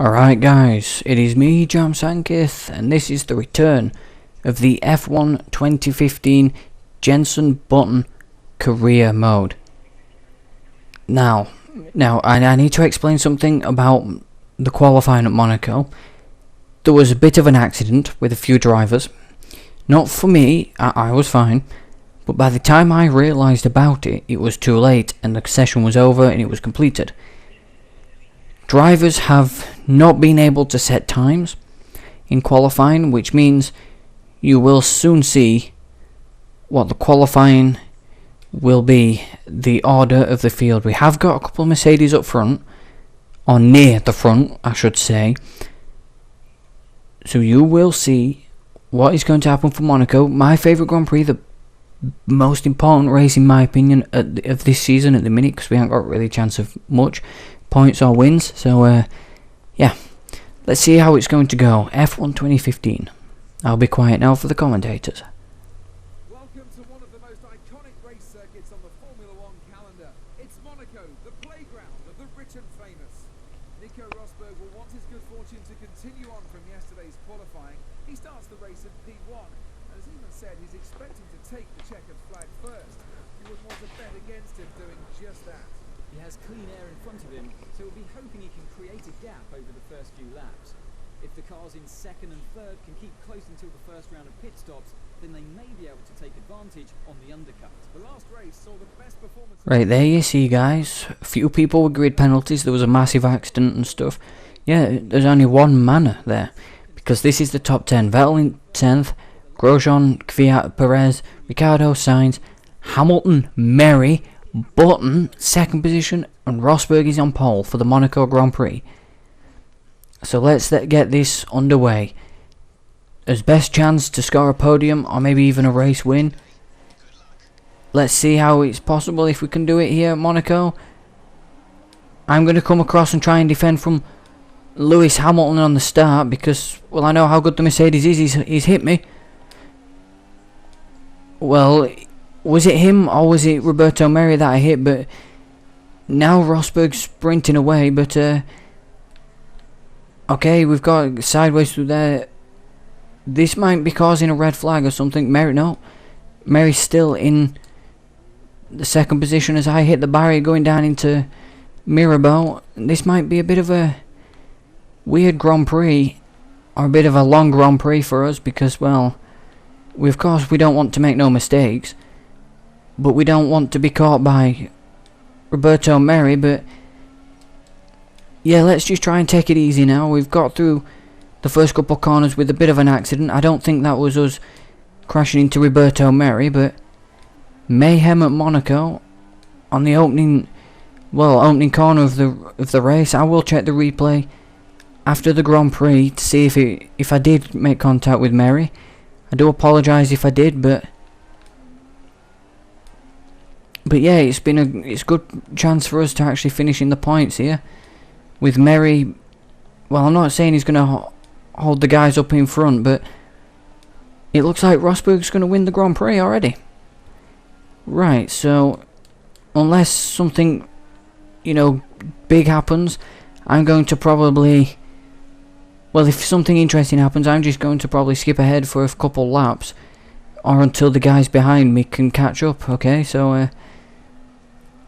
Alright guys, it is me, Jenson, and this is the return of the F1 2015 Jenson button career mode. Now I need to explain something about the qualifying at Monaco. There was a bit of an accident with a few drivers. Not for me, I was fine, but by the time I realised about it, it was too late and the session was over and it was completed. Drivers have not been able to set times in qualifying, which means you will soon see what the qualifying will be, the order of the field. We have got a couple of Mercedes up front, or near the front I should say, so you will see what is going to happen for Monaco, my favourite Grand Prix, the most important race in my opinion of this season at the minute, because we haven't got really a chance of much points or wins. So yeah, let's see how it's going to go. F1 2015. I'll be quiet now for the commentators. Welcome to one of the most iconic race circuits on the Formula One calendar. It's Monaco, the playground of the rich and famous. Nico Rosberg will want his good fortune to continue on from yesterday's qualifying. He starts the race at P1 and has even said he's expecting to take the checkered flag first. You would want to bet against him doing just that. He has clean air in front of him, so we'll be hoping he can create a gap over the first few laps. If the cars in second and third can keep close until the first round of pit stops, then they may be able to take advantage on the undercut. The last race saw the best performance. Right, there you see guys, a few people with grid penalties. There was a massive accident and stuff. Yeah, there's only one manner there, because this is the top 10. Vettel in 10th, Grosjean, Kvyat, Perez, Ricciardo, Sainz, Hamilton, Mary, Button, second position, and Rosberg is on pole for the Monaco Grand Prix. So let's get this underway. As best chance to score a podium or maybe even a race win. Let's see how it's possible if we can do it here at Monaco. I'm going to come across and try and defend from Lewis Hamilton on the start because, well, I know how good the Mercedes is. He's hit me. Well, was it him or was it Roberto Merri that I hit? But now Rosberg's sprinting away. But okay, we've got sideways through there. This might be causing a red flag or something. No, Merri's still in the second position as I hit the barrier going down into Mirabeau. This might be a bit of a weird Grand Prix, or a bit of a long Grand Prix for us because, well, of course we don't want to make no mistakes. But we don't want to be caught by Roberto Merri. But yeah, let's just try and take it easy now. We've got through the first couple of corners with a bit of an accident. I don't think that was us crashing into Roberto Merri, but mayhem at Monaco on the opening corner of the race. I will check the replay after the Grand Prix to see if I did make contact with Merri. I do apologise if I did, but yeah, it's a good chance for us to actually finish in the points here. With Merri, well, I'm not saying he's going to hold the guys up in front, but it looks like Rosberg's going to win the Grand Prix already. Right, so unless something, big happens, I'm going to probably, well, if something interesting happens, I'm just going to probably skip ahead for a couple laps, or until the guys behind me can catch up. Okay, so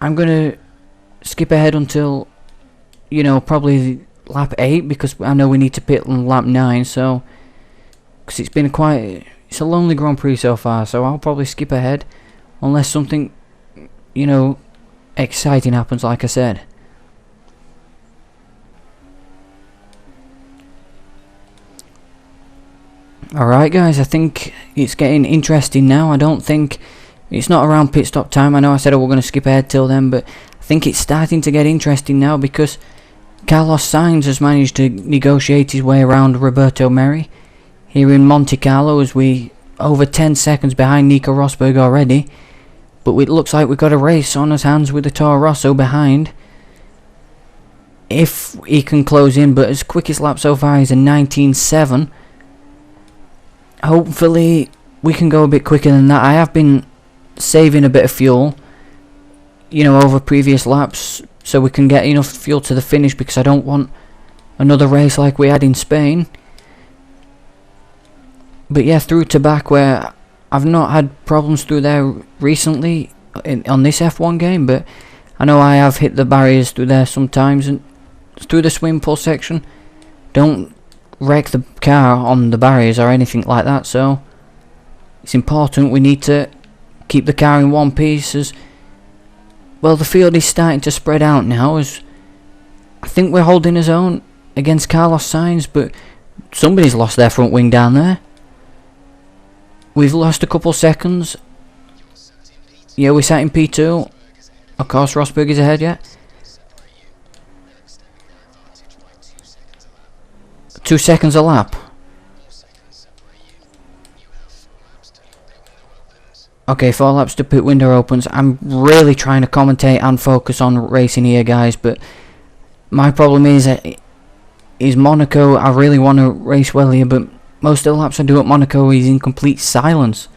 I'm going to skip ahead until, probably lap 8, because I know we need to pit on lap 9, so, because it's a lonely Grand Prix so far, so I'll probably skip ahead, unless something, exciting happens, like I said. Alright guys, I think it's getting interesting now. I don't think it's not around pit stop time. I know I said we're going to skip ahead till then, but I think it's starting to get interesting now because Carlos Sainz has managed to negotiate his way around Roberto Merri here in Monte Carlo, as we over 10 seconds behind Nico Rosberg already. But it looks like we've got a race on his hands with the Toro Rosso behind, if he can close in. But his quickest lap so far is a 19.7. Hopefully we can go a bit quicker than that. I have been saving a bit of fuel, over previous laps, so we can get enough fuel to the finish, because I don't want another race like we had in Spain. But yeah, through to back where I've not had problems through there recently on this F1 game, but I know I have hit the barriers through there sometimes, and through the swimming pool section. Don't wreck the car on the barriers or anything like that, so it's important. We need to keep the car in one piece. As well, the field is starting to spread out now, as I think we're holding his own against Carlos Sainz, but somebody's lost their front wing down there. We've lost a couple seconds. Yeah, we sat in P2. Of course, Rosberg is ahead, yeah. 2 seconds a lap. Okay, 4 laps to pit window opens. I'm really trying to commentate and focus on racing here, guys, but my problem is Monaco. I really want to race well here, but most of the laps I do at Monaco is in complete silence.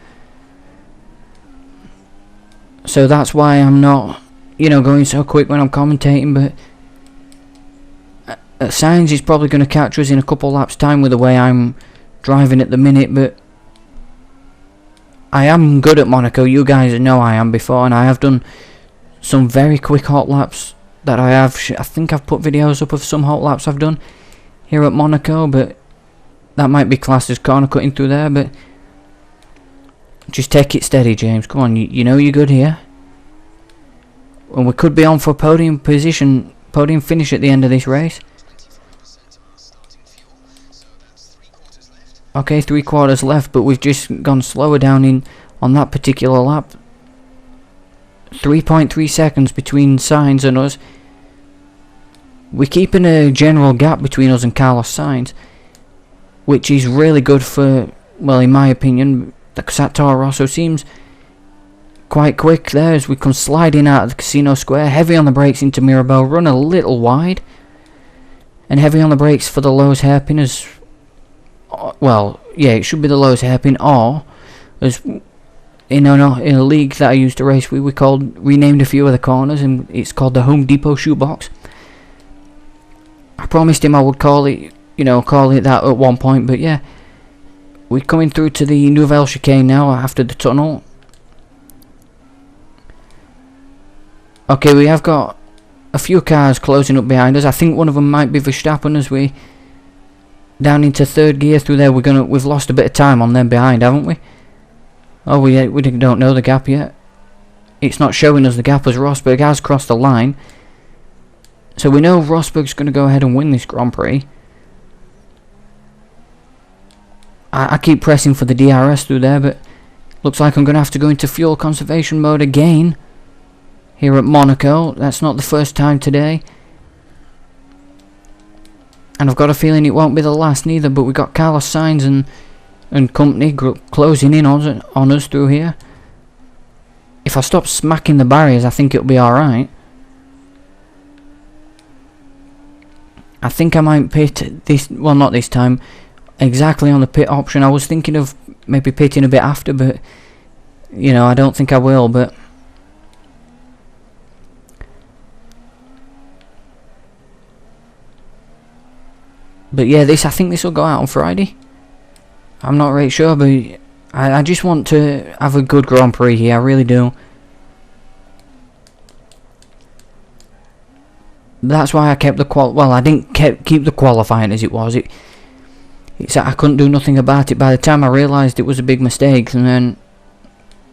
So that's why I'm not, going so quick when I'm commentating, but Sainz is probably going to catch us in a couple laps time with the way I'm driving at the minute, but I am good at Monaco. You guys know I am before, and I have done some very quick hot laps that I think I've put videos up of some hot laps I've done here at Monaco, but that might be classed as corner cutting through there. But just take it steady, James. Come on, you know you're good here, and we could be on for podium position, podium finish at the end of this race. Okay, 3/4 left, but we've just gone slower down on that particular lap. 3.3 seconds between Sainz and us. We're keeping a general gap between us and Carlos Sainz, which is really good for, well, in my opinion. The Toro Rosso seems quite quick there as we come sliding out of the casino square. Heavy on the brakes into Mirabel, run a little wide, and heavy on the brakes for the lowest hairpin. As well, yeah, it should be the lowest hairpin, or as in a league that I used to race with, we renamed a few of the corners, and it's called the Home Depot shoebox. I promised him I would call it that at one point, but yeah, we're coming through to the Nouvelle chicane now after the tunnel. Okay, we have got a few cars closing up behind us. I think one of them might be Verstappen as we down into third gear through there. We've lost a bit of time on them behind, haven't we? Oh, we don't know the gap yet. It's not showing us the gap as Rosberg has crossed the line. So we know Rosberg's going to go ahead and win this Grand Prix. I keep pressing for the DRS through there, but looks like I'm going to have to go into fuel conservation mode again here at Monaco. That's not the first time today, and I've got a feeling it won't be the last neither. But we got Carlos Sainz and company closing in on us through here. If I stop smacking the barriers, I think it'll be alright. I think I might pit this, well, not this time, exactly on the pit option. I was thinking of maybe pitting a bit after, but I don't think I will. But yeah, I think this will go out on Friday. I'm not really sure, but I just want to have a good Grand Prix here. I really do. That's why I kept the well, I didn't keep the qualifying as it was. It's I couldn't do nothing about it by the time I realised it was a big mistake, and then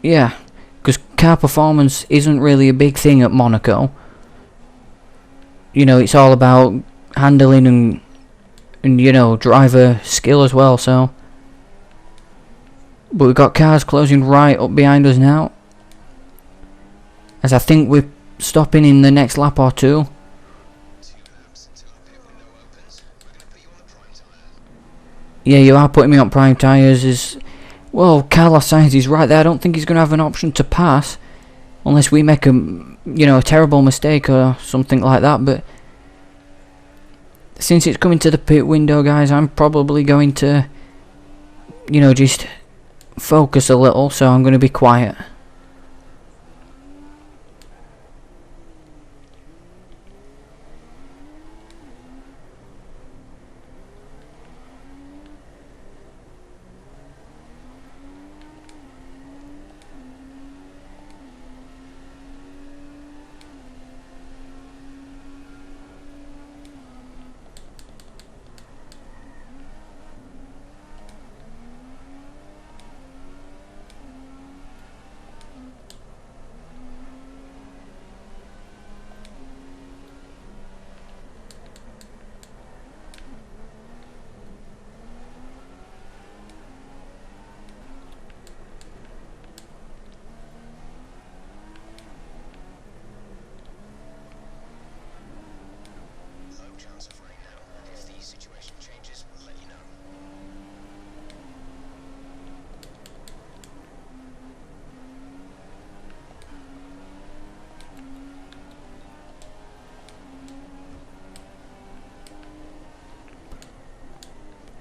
yeah, because car performance isn't really a big thing at Monaco. It's all about handling and driver skill as well. So, but we've got cars closing right up behind us now, as I think we're stopping in the next lap or two. Yeah, you are putting me on prime tyres. Well, Carlos Sainz is right there. I don't think he's going to have an option to pass unless we make a terrible mistake or something like that. But since it's coming to the pit window, guys, I'm probably going to just focus a little, so I'm going to be quiet.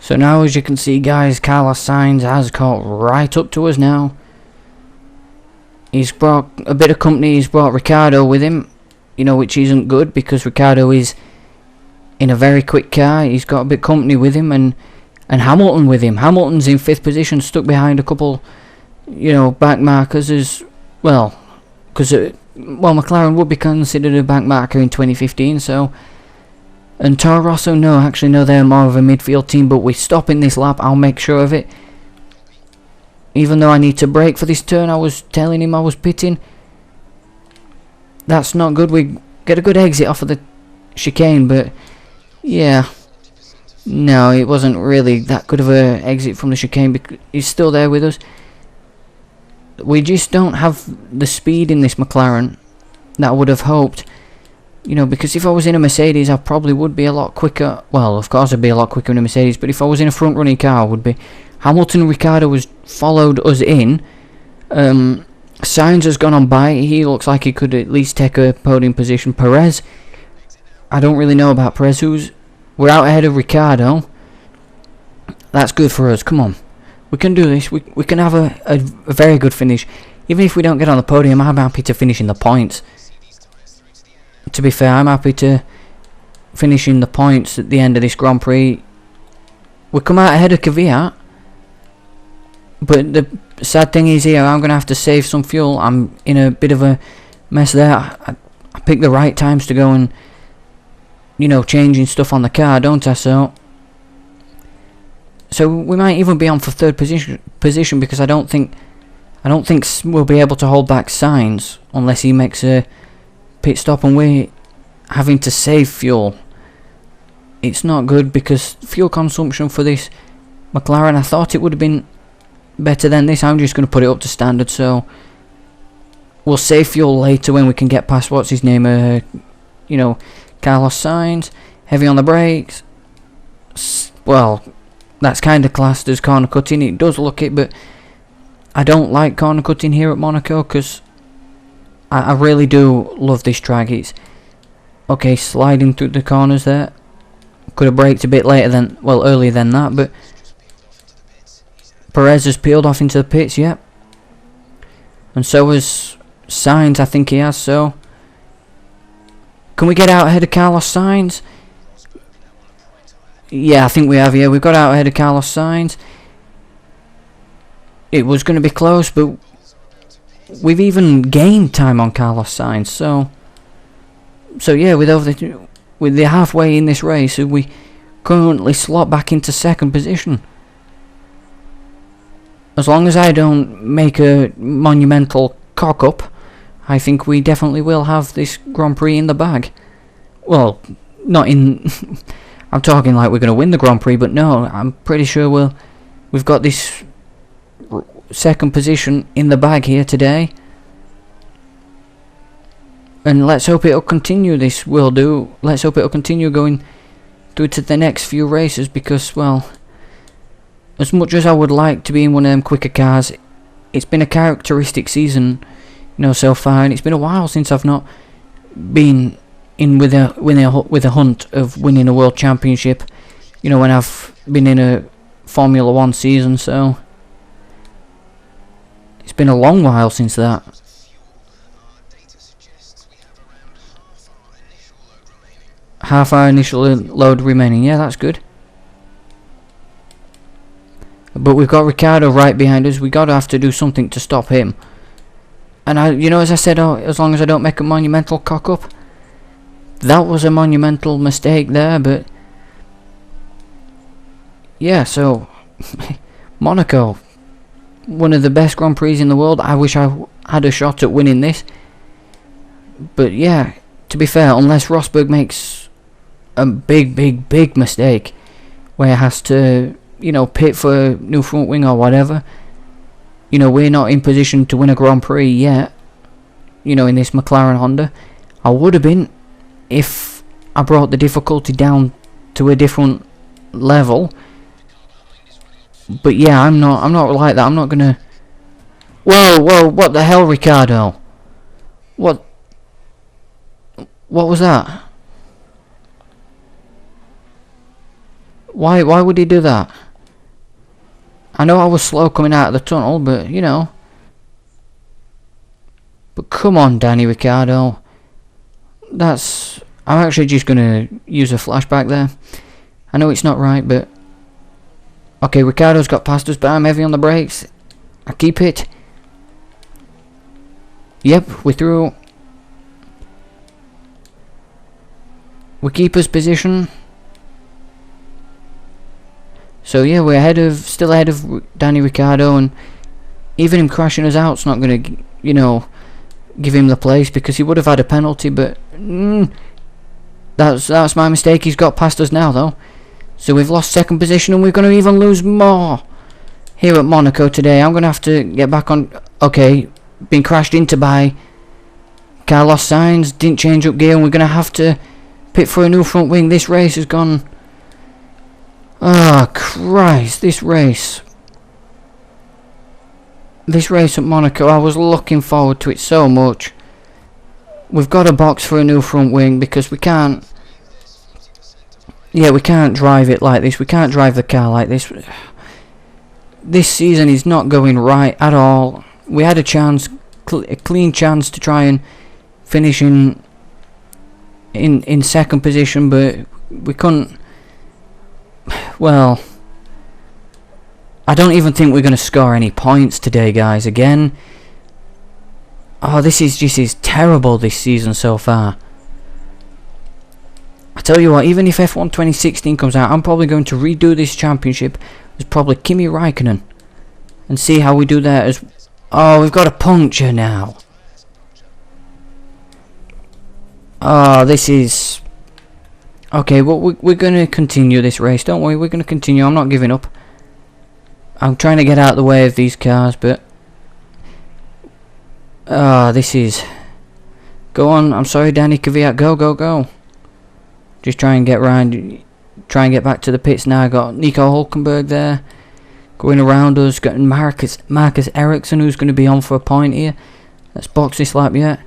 So now, as you can see, guys, Carlos Sainz has caught right up to us now. He's brought a bit of company. He's brought Ricciardo with him, you know, which isn't good because Ricciardo is in a very quick car. He's got a bit of company with him, and Hamilton with him. Hamilton's in 5th position, stuck behind a couple, you know, back markers as well, because McLaren would be considered a back marker in 2015. So, and Toro Rosso, no, they're more of a midfield team. But we're stopping this lap. I'll make sure of it. Even though I need to brake for this turn, I was telling him I was pitting. That's not good. We get a good exit off of the chicane, but yeah, no, it wasn't really that good of a exit from the chicane because he's still there with us. We just don't have the speed in this McLaren that I would have hoped, you know, because if I was in a Mercedes, I probably would be a lot quicker. Well, of course I'd be a lot quicker in a Mercedes, but if I was in a front running car, I would be. Hamilton and Ricciardo has followed us in. Sainz has gone on by. He looks like he could at least take a podium position. Perez, I don't really know about Perez. We're out ahead of Ricciardo. That's good for us. Come on, we can do this. We can have a very good finish. Even if we don't get on the podium, I'm happy to finish in the points. To be fair, I'm happy to finish in the points at the end of this Grand Prix. We come out ahead of Kvyat. But the sad thing is here, I'm going to have to save some fuel. I'm in a bit of a mess there. I pick the right times to go and, you know, changing stuff on the car, don't I? So we might even be on for 3rd position because I don't think we'll be able to hold back Sainz unless he makes a pit stop, and we're having to save fuel. It's not good because fuel consumption for this McLaren, I thought it would have been better than this. I'm just going to put it up to standard, so we'll save fuel later when we can get past what's his name, you know, Carlos Sainz. Heavy on the brakes. Well, that's kind of classed as corner cutting. It does look it, but I don't like corner cutting here at Monaco because I really do love this track. It's okay, sliding through the corners there. Could have braked a bit earlier than that, but Perez has peeled off into the pits, yep. And so has Sainz, I think he has, so. Can we get out ahead of Carlos Sainz? Yeah, I think we have, yeah. We've got out ahead of Carlos Sainz. It was going to be close, but we've even gained time on Carlos Sainz, so yeah, with the halfway in this race, we currently slot back into 2nd position. As long as I don't make a monumental cock-up, I think we definitely will have this Grand Prix in the bag. Well, not in... I'm talking like we're going to win the Grand Prix, but no, I'm pretty sure we've got this 2nd position in the bag here today. And let's hope it'll continue, this will do. Let's hope it'll continue going through to the next few races because, well, as much as I would like to be in one of them quicker cars, it's been a characteristic season, you know, so far, and it's been a while since I've not been in with a hunt of winning a world championship, you know, when I've been in a Formula 1 season, so it's been a long while since that. Half our initial load remaining, yeah, that's good. But we've got Ricciardo right behind us. We gotta have to do something to stop him. And you know, as I said, as long as I don't make a monumental cock up, that was a monumental mistake there. But yeah, so Monaco, one of the best Grand Prix in the world. I wish I had a shot at winning this. But yeah, to be fair, unless Rosberg makes a big mistake where he has to, you know, pit for a new front wing or whatever, you know, we're not in position to win a Grand Prix yet, you know, in this McLaren Honda. I would have been if I brought the difficulty down to a different level, but yeah, I'm not like that. I'm not gonna... Whoa, what the hell, Ricciardo? What was that? Why would he do that? I know I was slow coming out of the tunnel, but you know. But come on, Danny Ricciardo. I'm actually just gonna use a flashback there. I know it's not right, but okay, Ricciardo's got past us, but I'm heavy on the brakes. I keep it. Yep, we're through. We keep his position. So yeah, we're still ahead of Danny Ricciardo, and even him crashing us out's not gonna, you know, give him the place because he would have had a penalty. But that's my mistake. He's got past us now though, so we've lost second position, and we're gonna even lose more here at Monaco today. I'm gonna have to get back on. Okay, been crashed into by Carlos Sainz. Didn't change up gear, and we're gonna have to pit for a new front wing. This race has gone. Oh Christ, this race at Monaco, I was looking forward to it so much. We've got a box for a new front wing because we can't drive it like this. We can't drive the car like this. This season is not going right at all. We had a chance, a clean chance to try and finish in second position, but we couldn't. Well, I don't even think we're going to score any points today, guys. Again, oh, this is terrible this season so far. I tell you what, even if F1 2016 comes out, I'm probably going to redo this championship as probably Kimi Räikkönen and see how we do that. As oh, we've got a puncture now. Oh, this is. Okay, well, we're going to continue this race, don't we? We're going to continue. I'm not giving up. I'm trying to get out of the way of these cars, but this is. Go on. I'm sorry, Danny Kvyat. Go. Just try and get round. Try and get back to the pits now. Got Nico Hulkenberg there going around us. Got Marcus Ericsson, who's going to be on for a point here. Let's box this lap yet.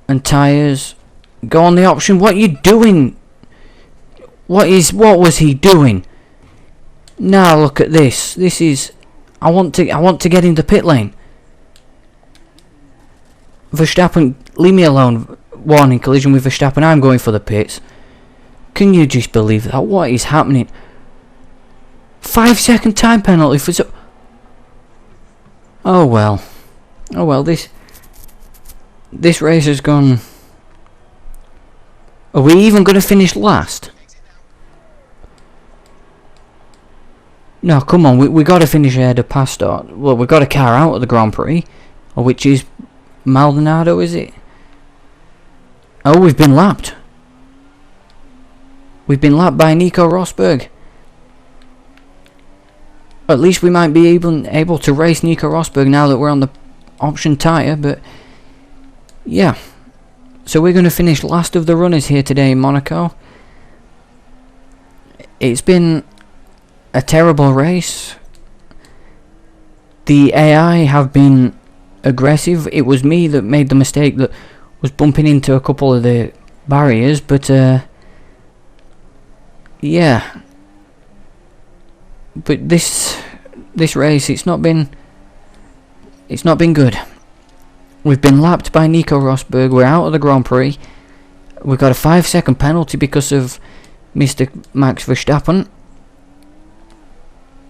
And tyres. Go on the option. What are you doing? What was he doing? Now look at this. This is. I want to get in the pit lane. Verstappen, leave me alone. Warning, collision with Verstappen. I'm going for the pits. Can you just believe that? What is happening? 5-second time penalty for so. Oh well. This race has gone. Are we even going to finish last? No, come on. We got to finish ahead of Pastor. Well, we got a car out of the Grand Prix, which is Maldonado, is it? Oh, we've been lapped. We've been lapped by Nico Rosberg. At least we might be able to race Nico Rosberg now that we're on the option tyre, but yeah. So we're going to finish last of the runners here today in Monaco. It's been a terrible race. The AI have been aggressive. It was me that made the mistake that was bumping into a couple of the barriers, but yeah. But this race, it's not been good. We've been lapped by Nico Rosberg. We're out of the Grand Prix. We've got a 5-second penalty because of Mr. Max Verstappen.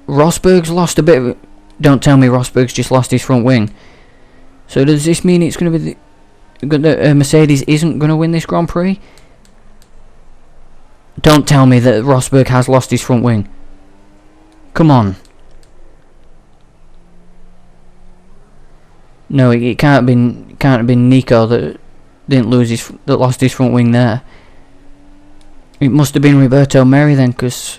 Rosberg's lost a bit of. Don't tell me Rosberg's just lost his front wing. So does this mean it's going to be Mercedes isn't going to win this Grand Prix? Don't tell me that Rosberg has lost his front wing. Come on. No, it can't have been Nico that lost his front wing there. It must have been Roberto Merry then, because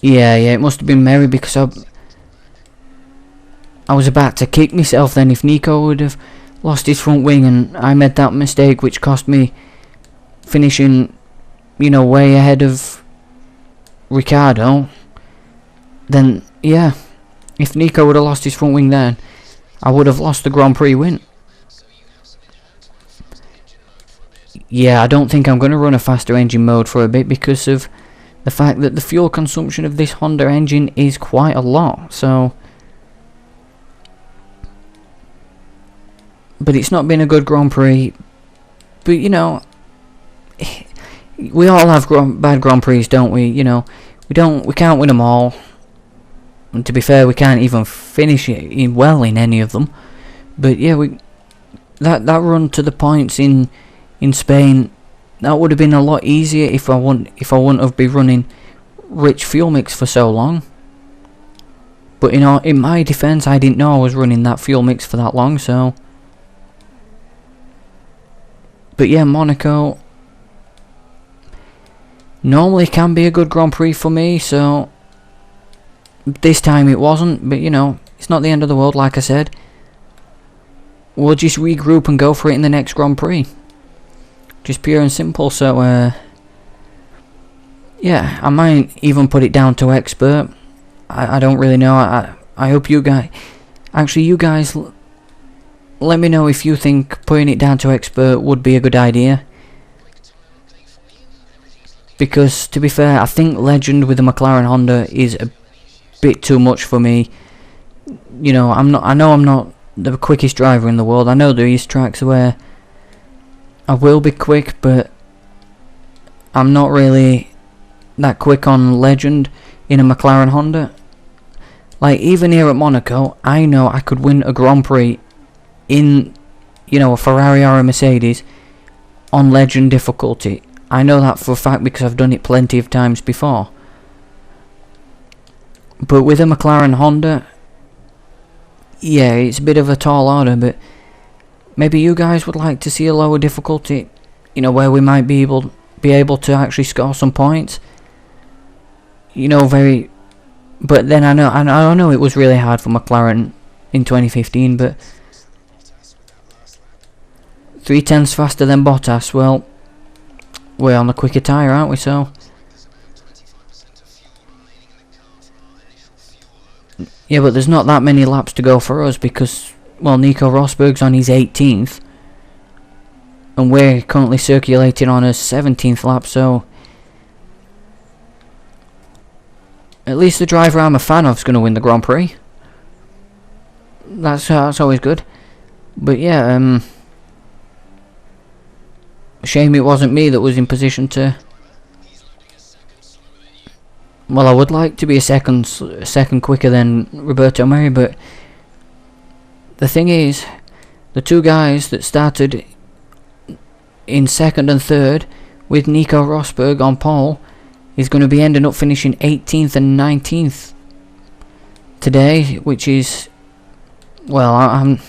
yeah, it must have been Merry, because I was about to kick myself then if Nico would have lost his front wing and I made that mistake which cost me finishing, way ahead of Ricciardo. Then yeah. If Nico would have lost his front wing then, I would have lost the Grand Prix win. yeah, I don't think I'm going to run a faster engine mode for a bit because of the fact that the fuel consumption of this Honda engine is quite a lot. So, but it's not been a good Grand Prix. But you know, we all have bad Grand Prix, don't we? You know, we can't win them all. And to be fair, we can't even finish it well in any of them. But yeah, that run to the points in Spain, that would have been a lot easier if I wouldn't have been running rich fuel mix for so long. But you know, in my defence, I didn't know I was running that fuel mix for that long. So, but yeah, Monaco normally can be a good Grand Prix for me. So this time it wasn't. But you know, it's not the end of the world. Like I said, we'll just regroup and go for it in the next Grand Prix. Just pure and simple. So yeah, I might even put it down to expert. I don't really know. I hope you guys, actually you guys, let me know if you think putting it down to expert would be a good idea. Because to be fair, I think legend with the McLaren Honda is a bit too much for me. You know, I know I'm not the quickest driver in the world. I know there is tracks where I will be quick, but I'm not really that quick on legend in a McLaren Honda. Like, even here at Monaco, I know I could win a Grand Prix in, you know, a Ferrari or a Mercedes on legend difficulty. I know that for a fact because I've done it plenty of times before. But with a McLaren Honda, yeah, it's a bit of a tall order, but maybe you guys would like to see a lower difficulty, you know, where we might be able to actually score some points. You know, but then I know it was really hard for McLaren in 2015, but 3/10 faster than Bottas. Well, we're on the quicker tyre, aren't we? So yeah, but there's not that many laps to go for us because, well, Nico Rosberg's on his 18th and we're currently circulating on a 17th lap, so at least the driver I'm a fan of is going to win the Grand Prix. That's always good. But yeah, shame it wasn't me that was in position to. Well, I would like to be a second quicker than Roberto Merri, but the thing is, the two guys that started in second and third with Nico Rosberg on pole is going to be ending up finishing 18th and 19th today, which is, well,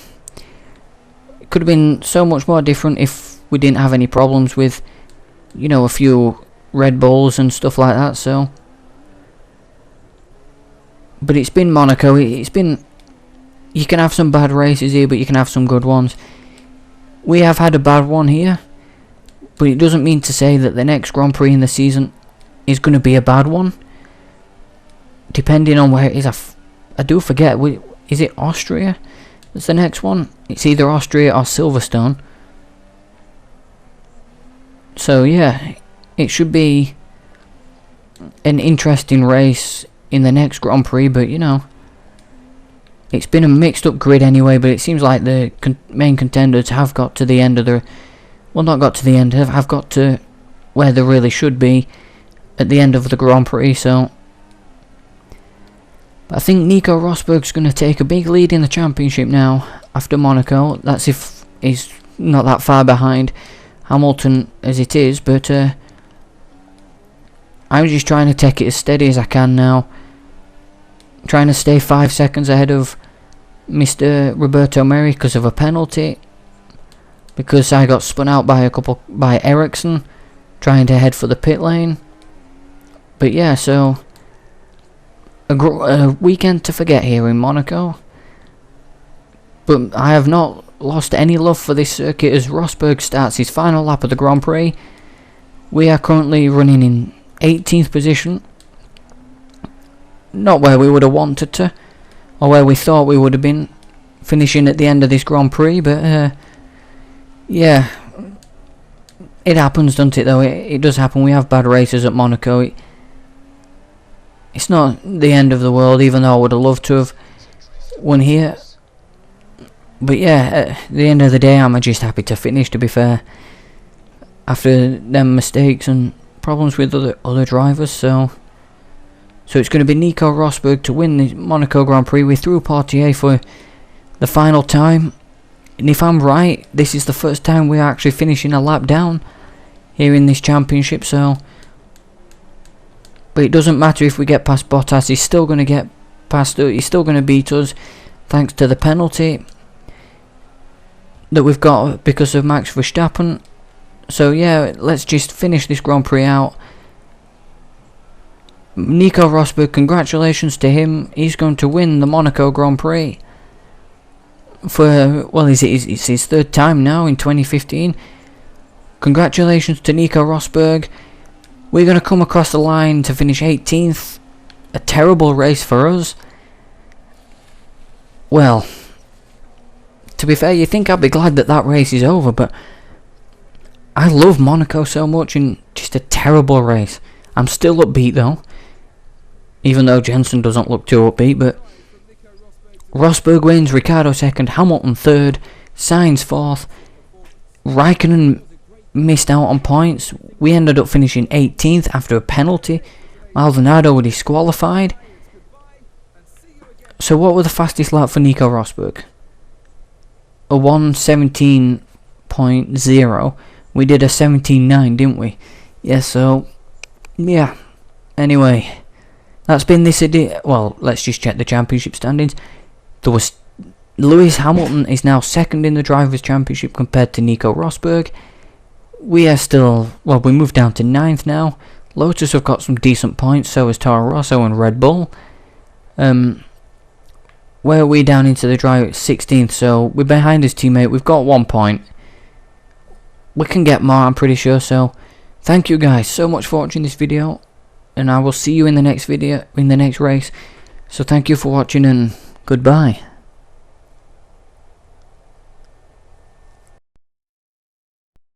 it could have been so much more different if we didn't have any problems with, you know, a few Red Bulls and stuff like that. So, but it's been Monaco. It's been, you can have some bad races here, but you can have some good ones. We have had a bad one here, but it doesn't mean to say that the next Grand Prix in the season is going to be a bad one. Depending on where it is, I do forget. Is it Austria? That's the next one. It's either Austria or Silverstone. So yeah, it should be an interesting race in the next Grand Prix. But you know, it's been a mixed up grid anyway. But it seems like the main contenders have got to the end of the, well, not got to the end, have got to where they really should be at the end of the Grand Prix. So I think Nico Rosberg's going to take a big lead in the championship now after Monaco. That's if he's not that far behind Hamilton as it is, but I'm just trying to take it as steady as I can now, trying to stay 5 seconds ahead of Mr. Roberto Merri because of a penalty, because I got spun out by Ericsson trying to head for the pit lane. But yeah, so a weekend to forget here in Monaco. But I have not lost any love for this circuit as Rosberg starts his final lap of the Grand Prix. We are currently running in 18th position. Not where we would have wanted to, or where we thought we would have been finishing at the end of this Grand Prix, but yeah, it happens, doesn't it, though? It does happen. We have bad races at Monaco. It's not the end of the world, even though I would have loved to have won here. But yeah, at the end of the day, I'm just happy to finish, to be fair. After them mistakes and problems with other drivers, so it's going to be Nico Rosberg to win the Monaco Grand Prix. We're through Portier for the final time. And if I'm right, this is the first time we're actually finishing a lap down here in this championship, so... But it doesn't matter if we get past Bottas, he's still going to get past us, he's still going to beat us, thanks to the penalty that we've got because of Max Verstappen. So yeah, let's just finish this Grand Prix out. Nico Rosberg, congratulations to him, he's going to win the Monaco Grand Prix. For, well, it's his third time now in 2015. Congratulations to Nico Rosberg. We're going to come across the line to finish 18th. A terrible race for us. Well, to be fair, you think I'd be glad that race is over, but I love Monaco so much, and just a terrible race. I'm still upbeat though, even though Jenson doesn't look too upbeat, but Rosberg wins, Ricciardo second, Hamilton third, Sainz fourth, Raikkonen missed out on points. We ended up finishing 18th after a penalty. Maldonado were disqualified. So what were the fastest lap for Nico Rosberg? A 1:17.0. We did a 17.9, didn't we? Yeah, so yeah. Anyway, that's been this edition. Well, let's just check the championship standings. There was Lewis Hamilton is now second in the Drivers' Championship compared to Nico Rosberg. We are still, well, we moved down to 9th now. Lotus have got some decent points, so has Toro Rosso and Red Bull. Where are we down into the drive? 16th, so we're behind his teammate. We've got 1 point. We can get more, I'm pretty sure, so thank you guys so much for watching this video, and I will see you in the next video, in the next race. So thank you for watching, and goodbye.